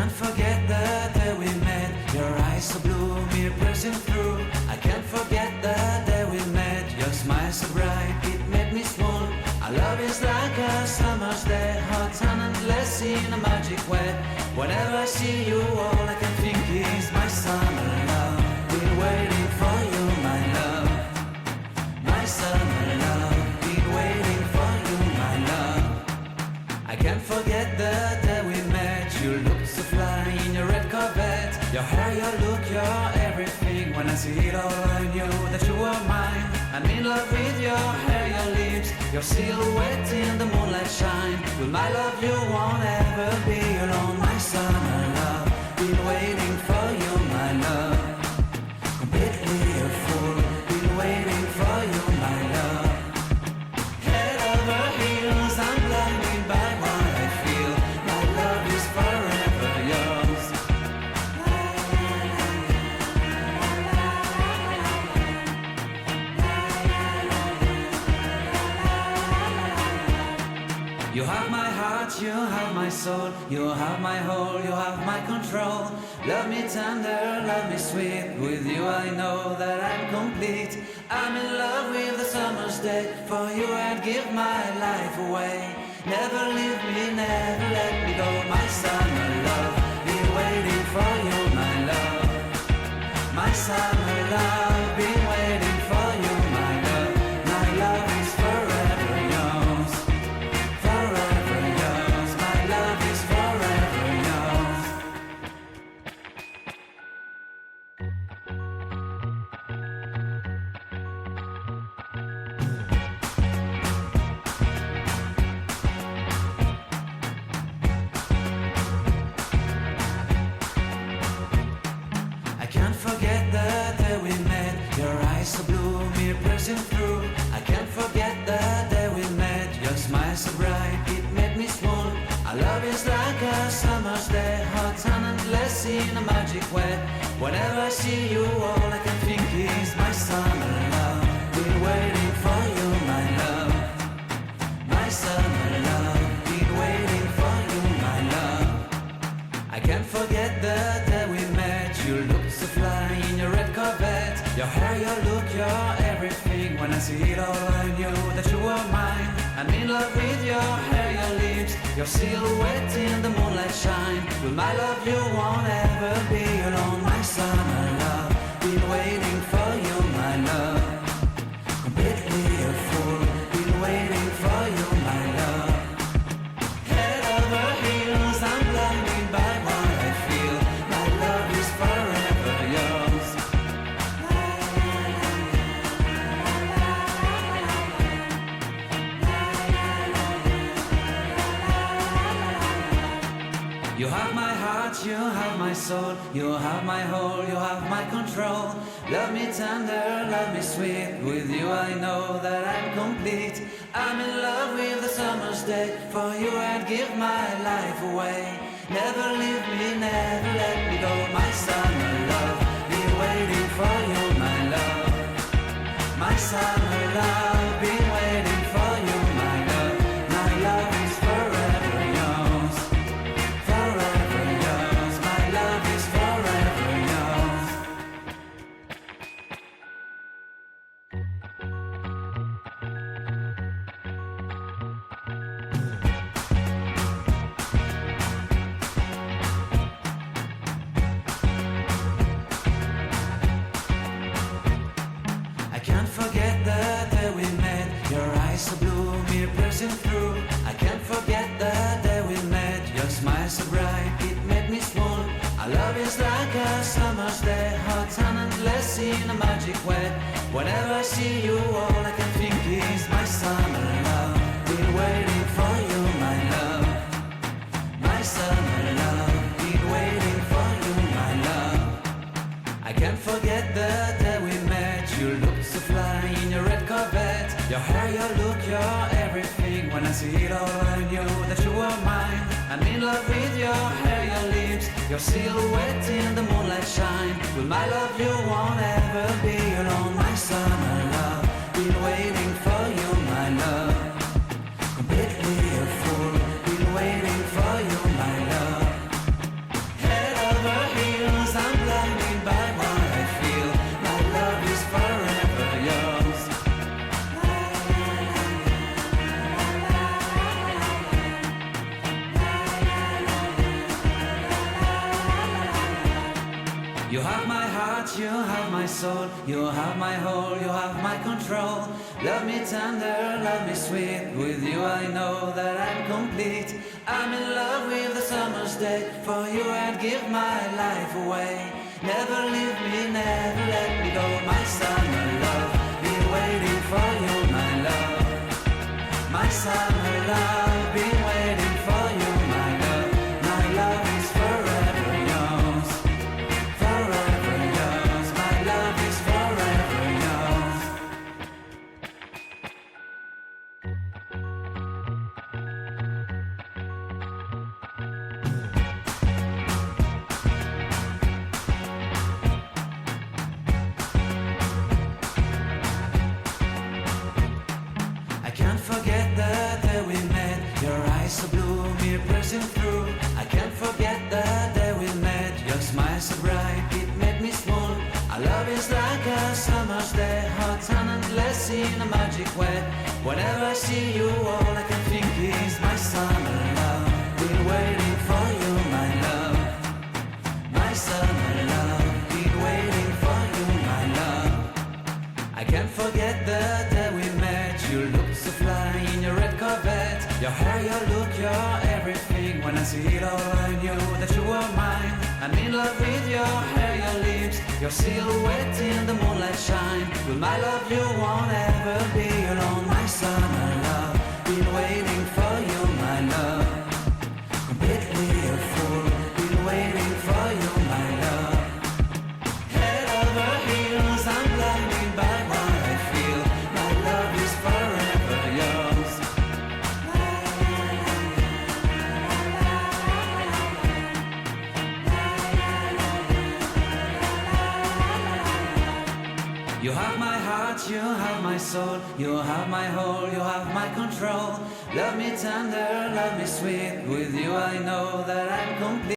can't forget the day we met. Your eyes so blue, me piercing through. I can't forget the day we met. Your smile so bright, it made me swoon. Our love is like a summer's day, hot and endless in a magic way. Whenever I see you, all I can think is my summer love. Been waiting for you, my love. My summer love. Been waiting for you, my love. I can't forget the day we met. You looked so fly in your red Corvette. Your hair, your look, your everything. When I see it all, I knew that you were mine. I'm in love with your hair, your lips, your silhouette in the moonlight shine. With my love you won't ever be alone. My summer love, been waiting for you, my love. Completely a fool, been waiting for you, my love. Head over heels, I'm blinded by what I feel. My love is forever yours. You have my heart, you have my soul, you have my whole, you have my control. Love me tender, love me sweet, with you I know that I'm complete. I'm in love with the summer's day, for you I'd give my life away. Never leave me, never let me go, my summer love. Been waiting for you, my love. My summer love, been waiting for you, my love. My love is forever yours. Forever yours, my love is forever yours. I can't forget the day we met. Your eyes so blue, me piercing through. I can't forget the day we met. Your smile so bright, it made me swoon. Our love is like a summer's day, hot and endless in a magic way. Whenever I see you, all I can think is my summer love. Been waiting for you, my love. My summer love. Been waiting for you, my love. I can't forget the day we met. You looked so fly in your red Corvette. Your hair, your look, your everything. When I see it all, I knew that you were mine. I'm in love with your hair, your lips, your silhouette in the moonlight shine. With my love you won't ever be alone. My summer love, been waiting for you, my love. Completely a fool, been waiting for you, my love. Head over heels, I'm blinded by what I feel. My love is forever yours. You have my heart, you have my soul, you have my whole, you have my control. Love me tender, love me sweet, with you I know that I'm complete. I'm in love with the summer's day, for you I'd give my life away. Never leave me, never let me go, my summer love. Been waiting for you, my love. My summer love, been waiting for you, my love. My love is forever yours. Forever yours, my love is forever yours. I can't forget the day we met. Your eyes so blue, me piercing through. I can't forget the day we met. Your smile so bright, it made me swoon. Our love is like a summer's day, hot and endless in a magic way. Whenever I see you, all I can think is my summer love. Been waiting for you, my love. My summer love. Been waiting for you, my love. I can't forget the day we met. You looked so fly in your red Corvette. Your hair, your look, your everything. When I see it all, I knew that you were mine. I'm in love with your hair, your lips, your silhouette in the moonlight shine. With my love you won't ever be alone. My summer love, been waiting for you, my love. Completely a fool, been waiting for you, my love. You have my heart, you have my soul, you have my whole, you have my control. Love me tender, love me sweet, with you I know that I'm complete. I'm in love with the summer's day, for you I'd give my life away. Never leave me, never let me go, my summer love. Been waiting for you, my love. My summer love, been waiting for you, my love. My love is forever yours. Forever yours, my love is forever yours. I can't forget the day we met. Your eyes so blue, me piercing through. I can't forget the day we met. Your smile so bright, it made me swoon. Our love is like a summer's day, hot and endless in a magic way. Whenever I see you, all I can think is my summer love. Been waiting for you, my love. My summer love. Been waiting for you, my love. I can't forget the day we met. You looked so fly in your red Corvette. Your hair, your look, your everything. When I see it all, I knew that you were mine. I'm in love with your hair, your lips, your silhouette in the moonlight shine. With my love, you won't ever be alone. My summer love, been waiting for you, my love. Completely a fool, been waiting for you, my love. Head over heels, I'm blinded by what I feel. My love is forever yours. You have my heart, you have my soul, you have my whole, you have my control. Love me tender, love me sweet, with you I know that I'm complete.